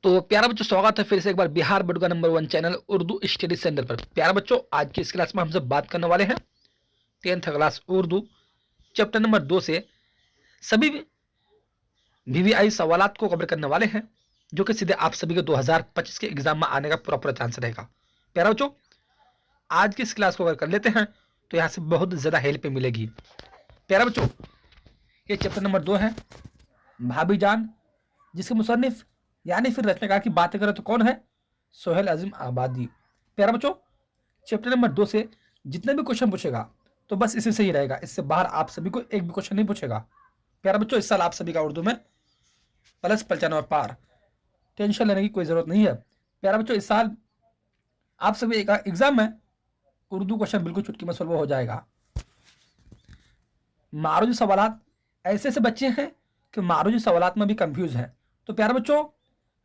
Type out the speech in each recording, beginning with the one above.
तो प्यारा बच्चों, स्वागत है फिर से एक बार बिहार बोर्ड का number 1 channel Urdu study centre पर। प्यारा बच्चों, आज की इस क्लास में हम सब बात करने वाले हैं 10th class Urdu chapter number 2 से सभी वीवीआई सवालात को कवर करने वाले हैं, जो कि सीधे आप सभी के 2025 के एग्जाम में आने का पूरा पूरा चांस रहेगा। प्यारा बच्चों, आज की इस क्लास को अगर कर लेते हैं तो यहाँ से बहुत ज़्यादा हेल्प मिलेगी। प्यारा बच्चों, ये चैप्टर नंबर 2 है भाभी जान, जिसके मुसन्निफ यानी फिर रचनाकार की बातें करें तो कौन है? सोहेल अजीम आबादी। प्यारा बच्चों, चैप्टर नंबर 2 से जितने भी क्वेश्चन पूछेगा तो बस इसी से ही रहेगा, इससे बाहर आप सभी को एक भी क्वेश्चन नहीं पूछेगा। प्यारा बच्चों, इस साल आप सभी का उर्दू में +95 पार, टेंशन लेने की कोई जरूरत नहीं है। प्यारा बच्चों, इस साल आप सभी का एग्जाम में उर्दू क्वेश्चन बिल्कुल चुटकी में सॉल्व हो जाएगा। मारूजी सवालात ऐसे ऐसे बच्चे हैं कि मारूजी सवालात में भी कंफ्यूज हैं। तो प्यारे बच्चों,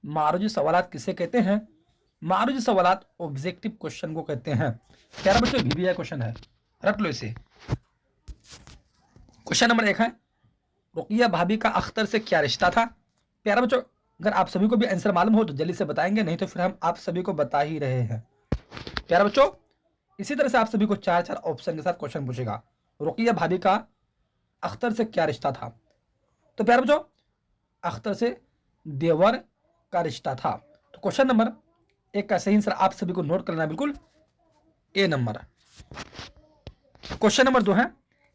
मारूजी सवालात किसे कहते हैं? मारूजी सवालात ऑब्जेक्टिव क्वेश्चन को कहते हैं। प्यारे बच्चों, वीवीआई क्वेश्चन है, रट लो इसे। क्वेश्चन नंबर 1 है, रुकिया भाभी का अख्तर से क्या रिश्ता था? प्यारे बच्चों, अगर आप सभी को भी आंसर मालूम हो तो जल्दी से बताएंगे, नहीं तो फिर हम आप सभी को बता ही रहे हैं। प्यारे बच्चों, इसी तरह से आप सभी को 4 ऑप्शन के साथ क्वेश्चन पूछेगा। रुकिया भाभी का अख्तर से क्या रिश्ता था? तो प्यारे बच्चों, अख्तर से देवर का रिश्ता था। तो क्वेश्चन नंबर 1 का सही आंसर आप सभी को नोट करना है, बिल्कुल ए नंबर। क्वेश्चन नंबर 2 है,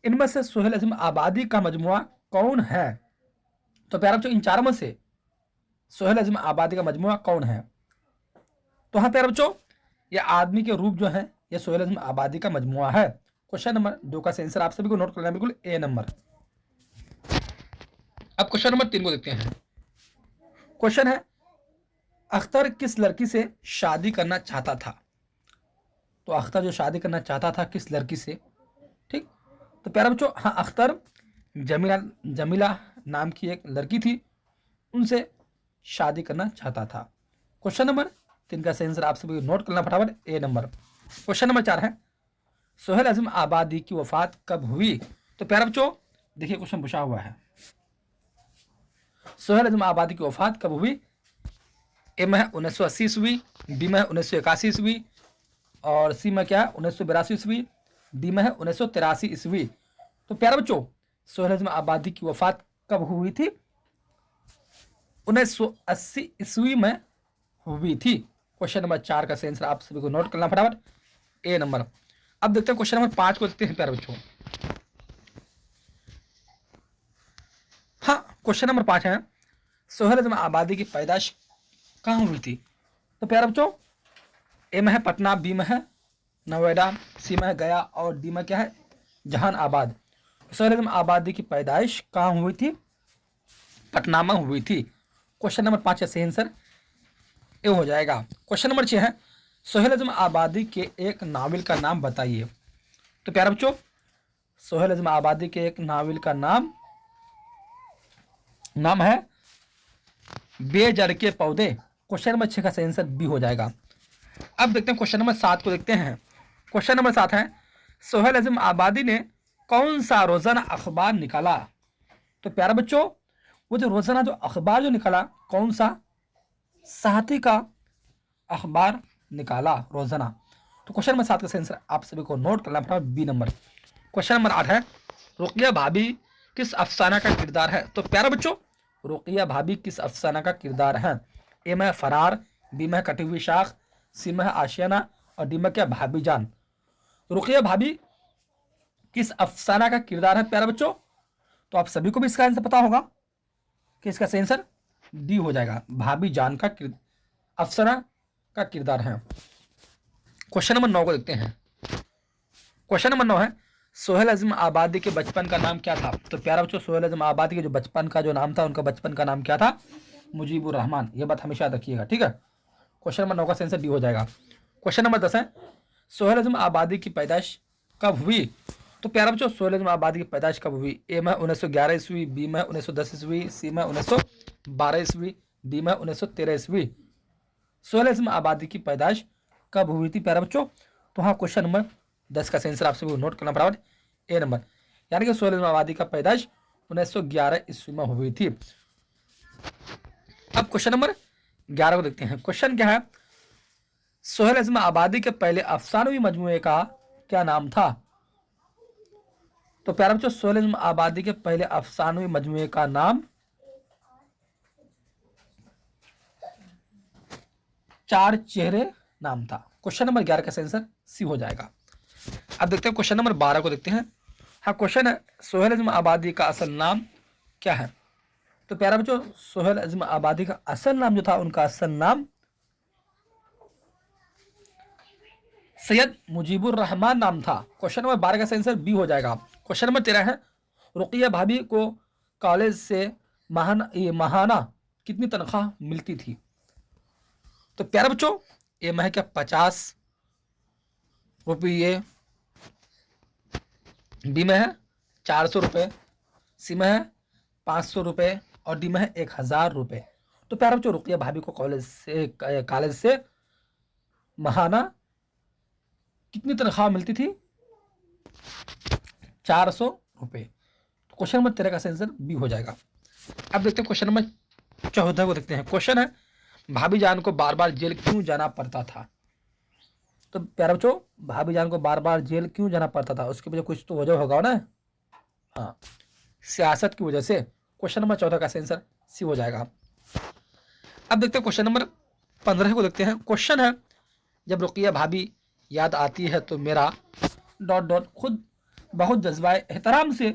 इनमें से सोहेल अजीम आबादी का मजमुआ कौन है? तो प्यारे बच्चों, इन चारों में से सोहेल अजीम आबादी का मजमुआ कौन है? तो हाँ प्यारे बच्चों, यह आदमी के रूप जो है यह सोहेल अजीम आबादी का मजमुआ है। क्वेश्चन नंबर 2 का सही आंसर आप सभी को नोट करना है, बिल्कुल ए नंबर। अब क्वेश्चन नंबर 3 को देखते हैं। क्वेश्चन है, अख्तर किस लड़की से शादी करना चाहता था? तो अख्तर जो शादी करना चाहता था किस लड़की से? ठीक, तो प्यारे बच्चों, हाँ अख्तर जमीला जमीला नाम की एक लड़की थी, उनसे शादी करना चाहता था। क्वेश्चन नंबर 3 का सही आंसर आप सभी को नोट करना फटाफट, ए नंबर। क्वेश्चन नंबर 4 है, सोहेल अजीम आबादी की वफात कब हुई? तो प्यारे बच्चों, देखिए क्वेश्चन पूछा हुआ है, सोहेल अजीम आबादी की वफात कब हुई? ए में 1980 ईस्वी, बी में 1981 ईस्वी, और सी में क्या है 1982 ईस्वी, डी में है 1983 ईस्वी। तो प्यारे बच्चों, सोहेल अजीम आबादी की वफात कब हुई थी? 1980 ईस्वी में हुई थी। क्वेश्चन नंबर 4 का सही आंसर आप सभी को नोट करना फटाफट, ए नंबर। अब देखते हैं क्वेश्चन नंबर 5 को देखते हैं प्यारे बच्चों। हाँ, क्वेश्चन नंबर 5 है, सोहेल अजीम आबादी की पैदाइश कहाँ हुई थी? तो प्यारे बच्चों, ए में है पटना, बी में है नोएडा, सी में है गया, और डी में क्या है जहान आबाद। सोहेल अजीम आबादी की पैदाइश कहाँ हुई थी? पटना में हुई थी। क्वेश्चन नंबर 5 का सही आंसर ए हो जाएगा। क्वेश्चन नंबर 6 है, सोहेल अजीम आबादी के एक नावल का नाम बताइए। तो प्यारे बच्चों, सोहेल अजीम आबादी के एक नावल का नाम है बेजड़ के पौधे। क्वेश्चन नंबर 6 का सही आंसर बी हो जाएगा। अब देखते हैं क्वेश्चन नंबर 7 को देखते हैं। क्वेश्चन नंबर 7 है, सोहेल अजीम आबादी ने कौन सा रोजाना अखबार निकाला? तो प्यारे बच्चों, वो जो रोजाना जो अखबार जो निकाला, कौन सा? साथी का अखबार निकाला रोजाना। तो क्वेश्चन नंबर 7 का सही आंसर आप सभी को नोट करना पड़ेगा, बी नंबर। क्वेश्चन नंबर 8 है, रुकिया भाभी किस अफसाना का किरदार है? तो प्यारे बच्चों, रुकिया भाभी किस अफसाना का किरदार है? ए में फरार, बी में कटी हुई शाख, सी में आशियाना, और डी में क्या भाभी जान। रुकिया भाभी किस अफसाना का किरदार है प्यारे बच्चों? तो आप सभी को भी इसका आंसर पता होगा कि इसका सही आंसर डी हो जाएगा, भाभी जान का अफसाना का किरदार है। क्वेश्चन नंबर 9 को देखते हैं। क्वेश्चन नंबर 9 है, सोहेल अजीम आबादी के बचपन का नाम क्या था? तो प्यारा बच्चों, सोहेल अजीम आबादी के जो बचपन का जो नाम था, उनका बचपन का नाम क्या था? मुजीबुर रहमान। ये बात हमेशा याद रखिएगा, ठीक है। क्वेश्चन नंबर 9 का आंसर डी हो जाएगा। क्वेश्चन नंबर 10 है, सोहेल अजीम आबादी की पैदाइश कब हुई? तो प्यारा बच्चों, सोहेल अजीम आबादी की पैदाइश कब हुई? ए में 1911 ईस्वी, बी में 1910 ईस्वी, सी में 1912 ईस्वी, डी में 1913 ईस्वी। सोहेल अजीम आबादी की पैदाइश कब हुई थी प्यारा बच्चों? तो हाँ, क्वेश्चन नंबर 10 का आंसर आप सभी को नोट करना पड़ा, ए नंबर। यानी कि सोहेल अजीम आबादी का पैदाइश 1911 ईस्वी में हुई थी। अब क्वेश्चन नंबर 11 को देखते हैं। क्वेश्चन क्या है, सोहेल अज़म आबादी के पहले अफसानवी मजमूए का क्या नाम था? तो प्यारे बच्चों, सोहेल अज़म आबादी के पहले अफसानवी मजमूए का नाम चार चेहरे नाम था। क्वेश्चन नंबर 11 का आंसर सी हो जाएगा। अब देखते हैं क्वेश्चन नंबर 12 को देखते हैं। हाँ, क्वेश्चन है, सोहेल अज़म आबादी का असल नाम क्या है? तो प्यारा बच्चों, सोहेल अज़म आबादी का असल नाम जो था, उनका असल नाम सैयद मुजीबुर रहमान नाम था। क्वेश्चन नंबर 12 का आंसर बी हो जाएगा। क्वेश्चन नंबर 13 है, रुकिया भाभी को कॉलेज से माहाना कितनी तनख्वाह मिलती थी? तो प्यारे बच्चों, ए में है क्या 50 रुपये, बी में है 400 रुपये, सी में है 500 रुपये और डी में है 1000 रुपये। तो प्यारे बच्चों, रुकिया भाभी को कॉलेज से माहाना कितनी तनख्वाह मिलती थी? 400 रुपये। तो क्वेश्चन नंबर 13 का आंसर बी हो जाएगा। अब देखते हैं क्वेश्चन नंबर 14 को देखते हैं। क्वेश्चन है, भाभी जान को बार बार जेल क्यों जाना पड़ता था? तो प्यारे बच्चों, भाभी जान को बार बार जेल क्यों जाना पड़ता था? उसके वजह कुछ तो वजह होगा ना। हाँ, सियासत की वजह से। क्वेश्चन नंबर 14 का आंसर सी हो जाएगा। अब देखते हैं क्वेश्चन नंबर 15 को देखते हैं। क्वेश्चन है, जब रुकिया भाभी याद आती है तो मेरा डॉट डॉट खुद बहुत जज्बा एहतराम से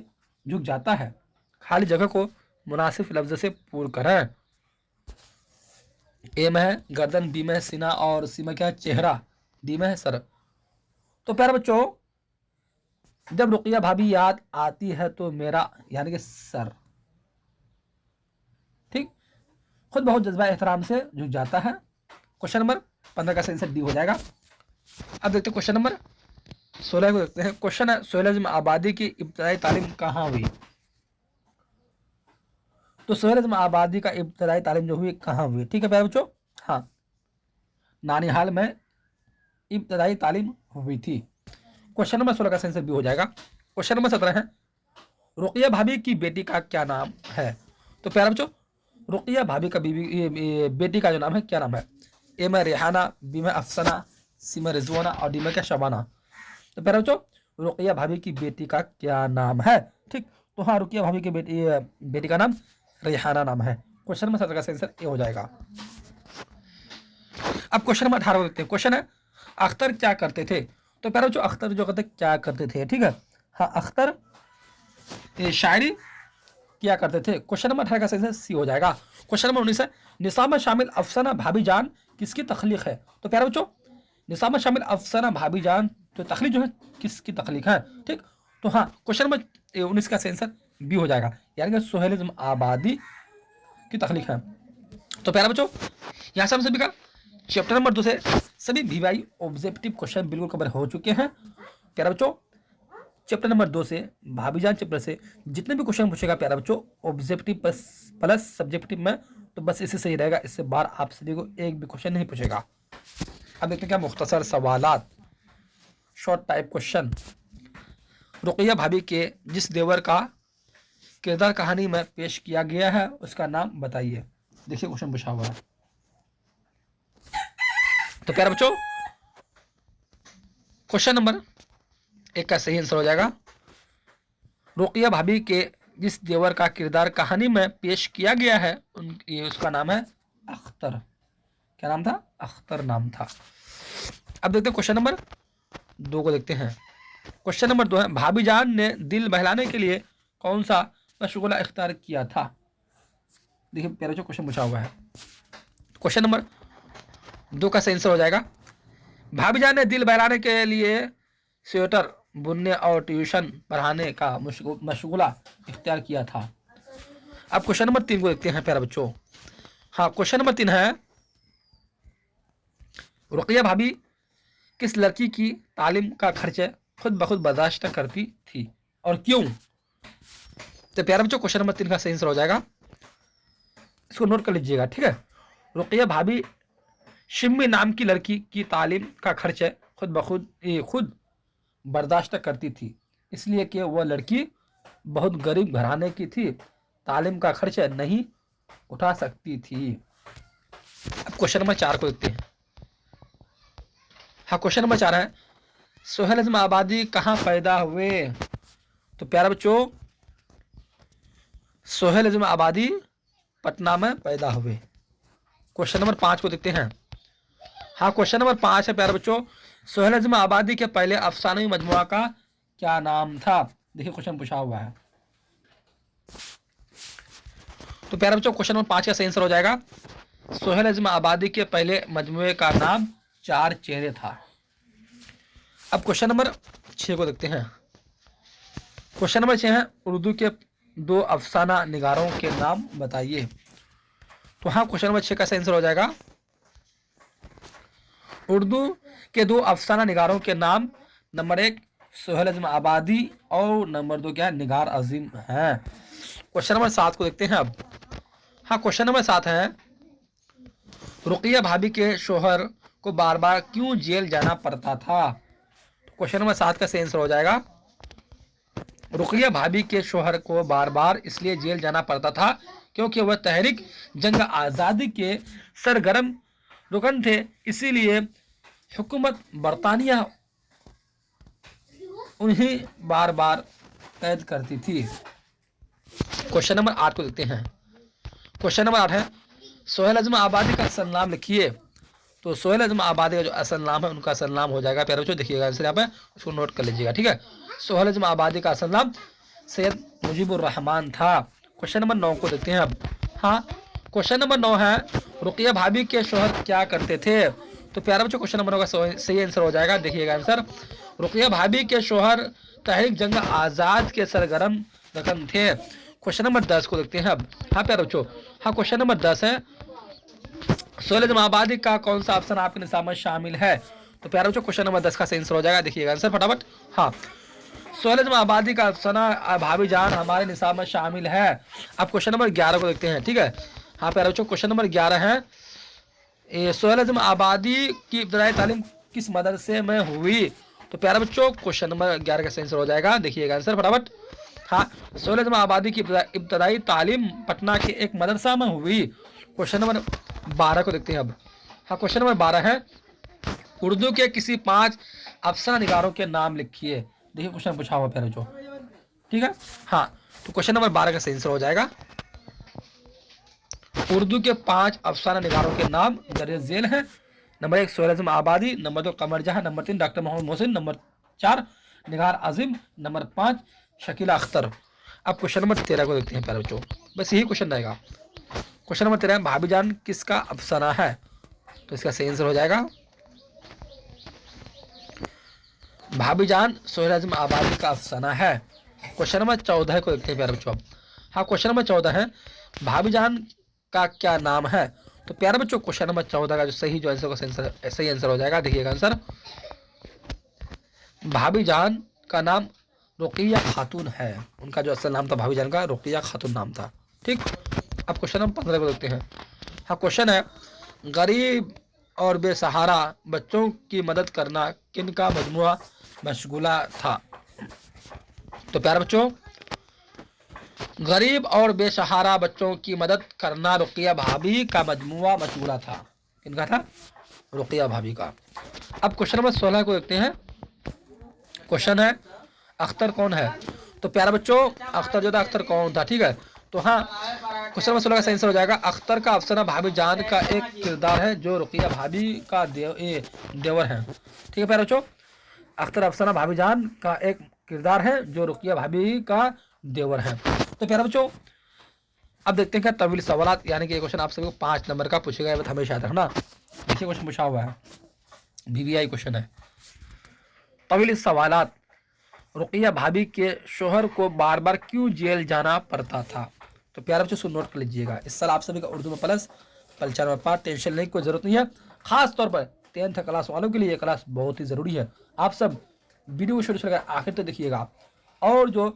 झुक जाता है, खाली जगह को मुनासिब लफ्ज से पूर्ण करें। ए में है गर्दन, बी में है सीना और सी में क्या है चेहरा, डी में है सर। तो प्यारे बच्चों, जब रुकिया भाभी याद आती है तो मेरा यानी कि सर, ठीक, खुद बहुत जज्बा एहतराम से झुक जाता है। क्वेश्चन नंबर 15 का आंसर डी हो जाएगा। अब देखते हैं क्वेश्चन नंबर 16 को देखते हैं। क्वेश्चन है, सोहेल अज़म आबादी की इब्तदाई तालीम कहाँ हुई? तो सोहेल अज़म आबादी का इब्तदाई तालीम जो हुई कहाँ हुई? ठीक है प्यारे बच्चों, हाँ, नानिहाल में इब्तदाई तालीम हुई थी। क्वेश्चन नंबर 16 का आंसर भी हो जाएगा। क्वेश्चन नंबर 17 है, रुकिया भाभी की बेटी का क्या नाम है? तो प्यारे बच्चों, रुकिया भाभी का बेटी का जो नाम है क्या नाम है? ए में रेहाना, बी में अफसाना, सी में रिजवाना और डी में क्या शबाना। तो प्यारे बच्चों, रुकिया भाभी की बेटी का क्या नाम है? ठीक, तो हाँ, रुकिया भाभी की बेटी का नाम रेहाना नाम है। क्वेश्चन नंबर 17 का आंसर ए हो जाएगा। अब क्वेश्चन नंबर 18 को देखते हैं। क्वेश्चन है, अख्तर क्या करते थे? तो प्यारे बच्चों, अख्तर जो कहते क्या करते थे, ठीक है, हाँ, अख्तर शायरी किया करते थे। क्वेश्चन नंबर 18 का आंसर सी हो जाएगा। क्वेश्चन नंबर 19 है, निसाब में शामिल अफसाना भाभी जान किसकी तख्लीक है? तो प्यारे बच्चों, निसाब में शामिल अफसाना भाभी जान तो तख्लीक जो है किसकी तख्लीक है? ठीक, तो हाँ, क्वेश्चन नंबर 19 का आंसर बी हो जाएगा, यानी कि सोहेल अज़म आबादी की तख्लीक है। तो प्यारे बच्चों, यहाँ से हम सभी का चैप्टर नंबर 2 से सभी वीवाई ऑब्जेक्टिव क्वेश्चन बिल्कुल कवर हो चुके हैं। प्यारे बच्चों, चैप्टर नंबर 2 से भाभीजान चैप्टर से जितने भी क्वेश्चन पूछेगा प्यारे बच्चों ऑब्जेक्टिव प्लस सब्जेक्टिव में, तो बस इससे सही रहेगा, इससे बाहर आप सभी को एक भी क्वेश्चन नहीं पूछेगा। अब देखते हैं क्या मुख्तसर सवालात, शॉर्ट टाइप क्वेश्चन। रुकिया भाभी के जिस देवर का किरदार कहानी में पेश किया गया है उसका नाम बताइए। देखिए क्वेश्चन पूछा हुआ है। तो प्यारे बच्चों, क्वेश्चन नंबर 1 का सही आंसर हो जाएगा, रुकिया भाभी के जिस देवर का किरदार कहानी में पेश किया गया है उसका नाम है अख्तर। क्या नाम था? अख्तर नाम था। अब देखते हैं क्वेश्चन नंबर 2 को देखते हैं। क्वेश्चन नंबर 2 है, भाभी जान ने दिल बहलाने के लिए कौन सा मशगूला इख्तियार किया था? देखिए प्यारे बच्चों, क्वेश्चन पूछा हुआ है। क्वेश्चन नंबर 2 का सही आंसर हो जाएगा, भाभी जान ने दिल बहलाने के लिए स्वेटर बुनने और ट्यूशन पढ़ाने का मशगूला इख्तियार किया था। अब क्वेश्चन नंबर 3 को देखते हैं प्यारे बच्चों। हाँ, क्वेश्चन नंबर 3 है, रुकिया भाभी किस लड़की की तालीम का खर्च खुद ब खुद बर्दाश्त करती थी और क्यों? तो प्यारे बच्चों, क्वेश्चन नंबर 3 का सही आंसर हो जाएगा, इसको नोट कर लीजिएगा, ठीक है। रुकिया भाभी शिम्मी नाम की लड़की की तालीम का खर्च खुद ब खुद बर्दाश्त करती थी, इसलिए कि वह लड़की बहुत गरीब घराने की थी, तालीम का खर्च नहीं उठा सकती थी। अब अब क्वेश्चन नंबर 4 को देखते हैं। हाँ, क्वेश्चन नंबर 4 है सोहेल अज़म आबादी कहाँ पैदा हुए? तो प्यारे बच्चों, सोहेल अज़म आबादी पटना में पैदा हुए। क्वेश्चन नंबर 5 को देखते हैं। हाँ, क्वेश्चन नंबर 5 है प्यारे बच्चों, सोहेल अज़म आबादी के पहले अफसानवी मजमुआ का क्या नाम था? देखिए क्वेश्चन पूछा हुआ है। तो प्यारे बच्चों, क्वेश्चन नंबर 5 का सही आंसर हो जाएगा सोहेल अज़म आबादी के पहले मजमुए का नाम चार चेहरे था। अब क्वेश्चन नंबर 6 को देखते हैं। क्वेश्चन नंबर 6 है उर्दू के 2 अफसाना निगारों के नाम बताइए। तो हाँ, क्वेश्चन नंबर 6 का सही आंसर हो जाएगा उर्दू के 2 अफसाना निगारों के नाम, नंबर 1 सोहेल अज़म आबादी और नंबर 2 क्या है? निगार अजीम है। क्वेश्चन नंबर 7 को देखते हैं अब। हाँ, क्वेश्चन नंबर 7 है रुकिया भाभी के शोहर को बार बार क्यों जेल जाना पड़ता था? क्वेश्चन नंबर 7 का सही आंसर हो जाएगा रुकिया भाभी के शोहर को बार बार इसलिए जेल जाना पड़ता था क्योंकि वह तहरीक जंग आज़ादी के सरगर्म रुकन थे, इसीलिए हुकूमत बरतानिया उन्हें बार बार कैद करती थी। क्वेश्चन नंबर 8 को देखते हैं। क्वेश्चन नंबर 8 है सोहेल अज़म आबादी का असल नाम लिखिए। तो सोहेल अज़म आबादी का जो असल नाम है उनका असल नाम हो जाएगा, प्यारे बच्चों देखिएगा आंसर यहाँ पे, उसको नोट कर लीजिएगा, ठीक है। सोहेल अज़म आबादी का असल नाम सैयद मुजीबुर रहमान था। क्वेश्चन नंबर 9 को देखते हैं अब। हाँ, क्वेश्चन नंबर 9 है रुकिया भाभी के शोहर क्या करते थे? तो प्यारे बच्चों, क्वेश्चन नंबर 9 का सही आंसर हो जाएगा, देखिएगा आंसर, रुकिया भाभी के शोहर तहरीक जंग आज़ाद के सरगर्म रकम थे। क्वेश्चन नंबर 10 को देखते हैं अब। हाँ प्यारे बच्चों, हाँ क्वेश्चन नंबर 10 है सोहेल अज़म आबादी का कौन सा ऑप्शन आपके निसाब में शामिल है? तो प्यारे बच्चों, क्वेश्चन नंबर 10 का सही आंसर हो जाएगा, देखिएगा आंसर फटाफट। हाँ, सोहेल अज़म आबादी का अफसाना भाभी जान हमारे निसाब में शामिल है। अब क्वेश्चन नंबर 11 को देखते हैं, ठीक है। हाँ प्यारे बच्चों, क्वेश्चन नंबर 11 है सोहेल अज़म आबादी की इब्तदाई तालीम किस मदरसे में हुई? तो प्यारे बच्चों, क्वेश्चन नंबर 11 का सही आंसर हो जाएगा, देखिएगा आंसर फटाफट। हाँ, सोहेल अज़म आबादी की इब्तदाई तालीम पटना के एक मदरसा में हुई। क्वेश्चन नंबर 12 को देखते हैं अब। हाँ, क्वेश्चन नंबर 12 है उर्दू के किसी 5 अफसाना निगारों के नाम लिखिए। देखिए क्वेश्चन पूछा हुआ प्यारे बच्चों, ठीक है। हाँ, तो क्वेश्चन नंबर 12 का सही आंसर हो जाएगा उर्दू के 5 अफसाना निगारों के नाम दर्ज झेल हैं। नंबर 1 सोहेल अज़म आबादी, number 2 Qamar Jahan, number 3 doctor Mohammad Mohsin, number 4 Nigar Azim, number 5 Shakila Akhtar. अब क्वेश्चन नंबर 13 को देखते हैं प्यारे बच्चों, बस यही क्वेश्चन रहेगा। क्वेश्चन नंबर 13 भाभी जान किसका अफसाना है? तो इसका सही आंसर हो जाएगा भाभी जान सोहेल अज़म आबादी का अफसाना है। क्वेश्चन नंबर 14 को देखते हैं प्यारे बच्चों अब। हाँ, क्वेश्चन नंबर 14 है भाभी जान का क्या नाम है? तो प्यारे बच्चों, क्वेश्चन नंबर 14 का जो आंसर का सही आंसर हो जाएगा, देखिएगा आंसर, भाभी जान का नाम रुकिया खातून है। उनका जो असल नाम था भाभी जान का रुकिया खातून नाम था, ठीक। अब क्वेश्चन नंबर 15 को देखते हैं। हाँ, क्वेश्चन है गरीब और बेसहारा बच्चों की मदद करना किनका मजमुआ मशगूला था? तो प्यारे बच्चों, गरीब और बेसहारा बच्चों की मदद करना रुकिया भाभी का मजमुआ मशगूला था। किनका था? रुकिया भाभी का। अब क्वेश्चन नंबर 16 को देखते हैं। क्वेश्चन है अख्तर कौन है? तो प्यारे बच्चों, अख्तर जो था अख्तर कौन था, ठीक है। तो हाँ, क्वेश्चन नंबर 16 का सही आंसर हो जाएगा अख्तर का अफसाना भाभी जान का एक किरदार है जो रुकिया भाभी का देवर है, ठीक है प्यारे बच्चों। अख्तर अफसाना भाभी जान का एक किरदार है जो रुकिया भाभी का देवर है। तो प्यारे बच्चों, अब देखते हैं क्या तवील सवालात, यानी कि ये क्वेश्चन आप सभी को 5 नंबर का पूछेगा, ये बात हमेशा याद रखना। देखिए क्वेश्चन पूछा हुआ है, VVI क्वेश्चन है। तवील सवालात रुकिया भाभी के शोहर को बार बार क्यों जेल जाना पड़ता था? तो प्यारे बच्चों, नोट कर लीजिएगा। इस साल आप सभी का उर्दू में प्लस, कल्चर में पास, टेंशन लेने की कोई जरूरत नहीं है। खास तौर पर 10th क्लास वालों के लिए ये क्लास बहुत ही ज़रूरी है। आप सब वीडियो को शुरू से लेकर आखिर तक देखिएगा। और जो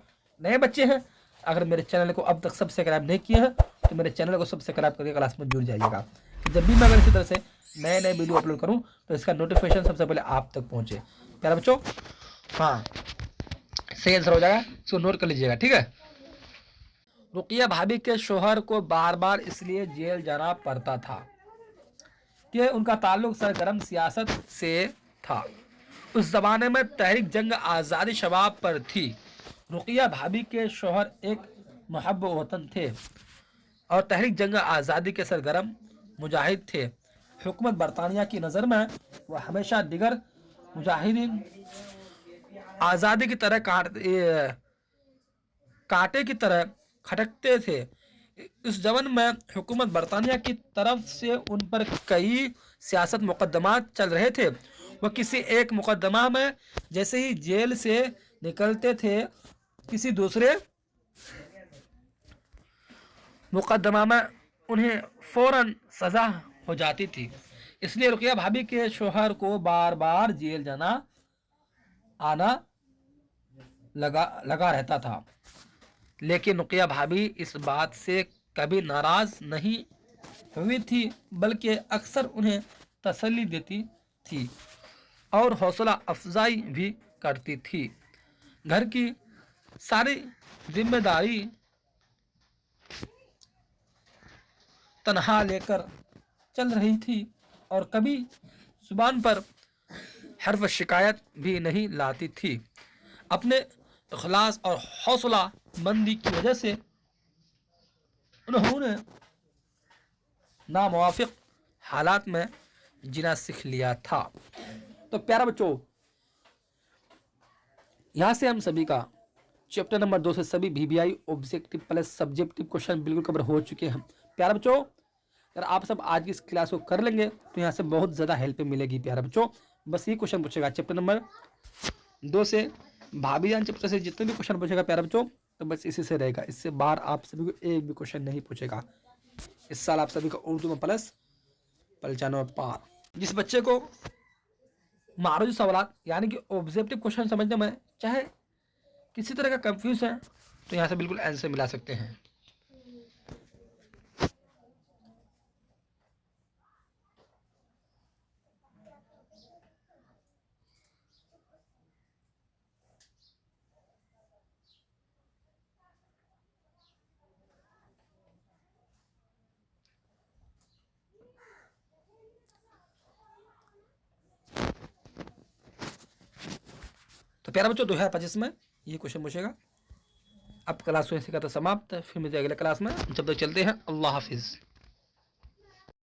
नए बच्चे हैं, अगर मेरे चैनल को अब तक सब्सक्राइब नहीं किए हैं तो मेरे चैनल को सब्सक्राइब करके क्लास में जुड़ जाइएगा, कि जब भी मैं अगर इसी तरह से नए नए वीडियो अपलोड करूँ तो इसका नोटिफिकेशन सबसे पहले आप तक पहुँचे। प्यारे बच्चों, हाँ सही आंसर हो जाएगा, इसको नोट कर लीजिएगा, ठीक है। रुकिया भाभी के शोहर को बार बार इसलिए जेल जाना पड़ता था। कि उनका ताल्लुक सरगर्म सियासत से था। उस जमाने में तहरीक जंग आज़ादी शबाब पर थी। रुकिया भाभी के शोहर एक मुहब्ब वतन थे और तहरीक जंग आज़ादी के सरगर्म मुजाहिद थे। हुकूमत बरतानिया की नज़र में वह हमेशा दिगर मुजाहिदीन आज़ादी की तरह कांटे की तरह खटकते थे। इस जमन में हुकूमत बरतानिया की तरफ से उन पर कई सियासत मुकदमात चल रहे थे। वह किसी एक मुकदमा में जैसे ही जेल से निकलते थे, किसी दूसरे मुकदमा में उन्हें फौरन सज़ा हो जाती थी। इसलिए रुकिया भाभी के शोहर को बार बार जेल जाना आना लगा रहता था। लेकिन रुकिया भाभी इस बात से कभी नाराज नहीं हुई थी, बल्कि अक्सर उन्हें तसल्ली देती थी और हौसला अफजाई भी करती थी। घर की सारी जिम्मेदारी तनहा लेकर चल रही थी और कभी जुबान पर हर्फ शिकायत भी नहीं लाती थी। अपने इखलास और हौसला मंदी की वजह से उन्होंने नामुवाफिक हालात में जीना सीख लिया था। तो प्यारा बच्चों, यहाँ से हम सभी का चैप्टर नंबर 2 से सभी VBI objective plus subjective question बिल्कुल कवर हो चुके हैं। प्यारा बच्चों, अगर आप सब आज की इस क्लास को कर लेंगे तो यहाँ से बहुत ज़्यादा हेल्प मिलेगी। प्यारा बच्चों, बस ये क्वेश्चन पूछेगा चैप्टर नंबर 2 से, भाभी जान चैप्टर से जितने भी क्वेश्चन पूछेगा प्यारा बच्चों, तो बस इसी से रहेगा। इससे बाहर आप सभी को एक भी क्वेश्चन नहीं पूछेगा। इस साल आप सभी का उर्दू में प्लस 95 पार। जिस बच्चे को मारूजी सवाल यानी कि ऑब्जेक्टिव क्वेश्चन समझने में चाहे किसी तरह का कंफ्यूज है, तो यहाँ से बिल्कुल आंसर मिला सकते हैं। तो प्यारा बच्चों, 2025 में ये क्वेश्चन पूछेगा। अब क्लास 2 का तो समाप्त, फिर मिलते हैं अगले क्लास में। जब तक चलते हैं, अल्लाह हाफिज़।